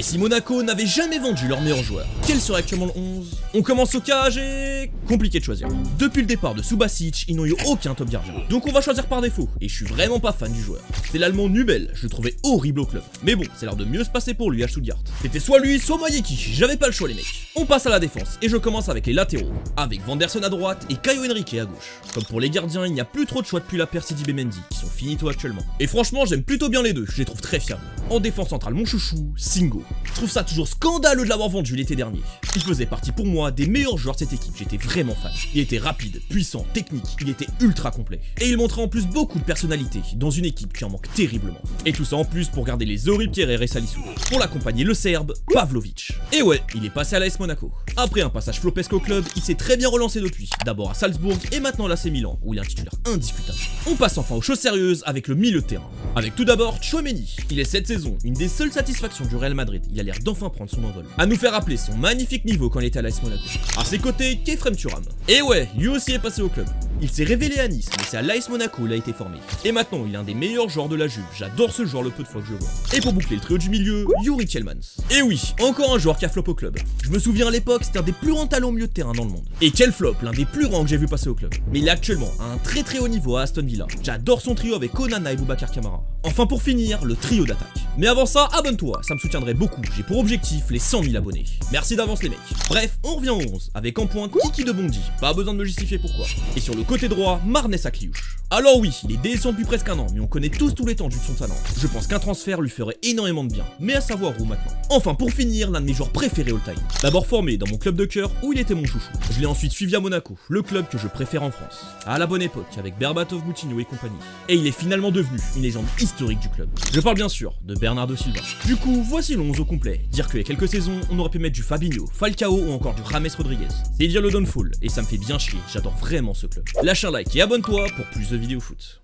Et si Monaco n'avait jamais vendu leur meilleur joueur, quel serait actuellement le 11? On commence au cage et... compliqué de choisir. Depuis le départ de Subasic, ils n'ont eu aucun top gardien. Donc on va choisir par défaut, et je suis vraiment pas fan du joueur. C'est l'allemand Nubel, je le trouvais horrible au club. Mais bon, c'est l'air de mieux se passer pour lui à Stuttgart. C'était soit lui, soit Mayeki, j'avais pas le choix les mecs. On passe à la défense, et je commence avec les latéraux, avec Vanderson à droite et Caio Henrique à gauche. Comme pour les gardiens, il n'y a plus trop de choix depuis la paire Sidibé Mendy, qui sont finito actuellement. Et franchement, j'aime plutôt bien les deux, je les trouve très fiables. En défense centrale, mon chouchou, Singo. Je trouve ça toujours scandaleux de l'avoir vendu l'été dernier. Il faisait partie pour moi des meilleurs joueurs de cette équipe, j'étais vraiment fan. Il était rapide, puissant, technique, il était ultra complet. Et il montrait en plus beaucoup de personnalité dans une équipe qui en manque terriblement. Et tout ça en plus pour garder les Zori Pierre et Salissou. Pour l'accompagner le Serbe, Pavlovic. Et ouais, il est passé à l'AS Monaco. Après un passage flopesque au club, il s'est très bien relancé depuis. D'abord à Salzbourg et maintenant à l'AC Milan, où il est un titulaire indiscutable. On passe enfin aux choses sérieuses avec le milieu de terrain. Avec tout d'abord Tchouaméni. Il est cette saison une des seules satisfactions du Real Madrid, il a l'air d'enfin prendre son envol. À nous faire rappeler son magnifique niveau quand il était à l'AS Monaco. À ses côtés, Kefrem Thuram. Et ouais, lui aussi est passé au club. Il s'est révélé à Nice, mais c'est à l'AS Monaco où il a été formé. Et maintenant, il est un des meilleurs joueurs de la Juve. J'adore ce joueur le peu de fois que je le vois. Et pour boucler le trio du milieu, Yuri Tielemans. Et oui, encore un joueur qui a flop au club. Je me souviens à l'époque, c'était un des plus grands talents au milieu de terrain dans le monde. Et quel flop, l'un des plus grands que j'ai vu passer au club. Mais il est actuellement à un très haut niveau à Aston Villa. J'adore son trio avec Onana et Boubacar Kamara. Enfin pour finir, le trio d'attaque. Mais avant ça, abonne-toi, ça me soutiendrait beaucoup. J'ai pour objectif les 100 000 abonnés. Merci d'avance les mecs. Bref, on revient au 11, avec en pointe Kiki de Bondy. Pas besoin de me justifier pourquoi. Et sur le côté droit, Marnes Akliouche. Alors oui, il est décevant depuis presque un an, mais on connaît tous les tendus de son talent. Je pense qu'un transfert lui ferait énormément de bien, mais à savoir où maintenant. Enfin pour finir, l'un de mes joueurs préférés all time. D'abord formé dans mon club de cœur où il était mon chouchou. Je l'ai ensuite suivi à Monaco, le club que je préfère en France. À la bonne époque, avec Berbatov, Moutinho et compagnie. Et il est finalement devenu une légende historique du club. Je parle bien sûr de Bernardo Silva. Du coup, voici le 11 au complet. Dire qu'il y a quelques saisons, on aurait pu mettre du Fabinho, Falcao ou encore du James Rodriguez. C'est dire le downfall, et ça me fait bien chier, j'adore vraiment ce club. Lâche un like et abonne-toi pour plus de vidéos foot.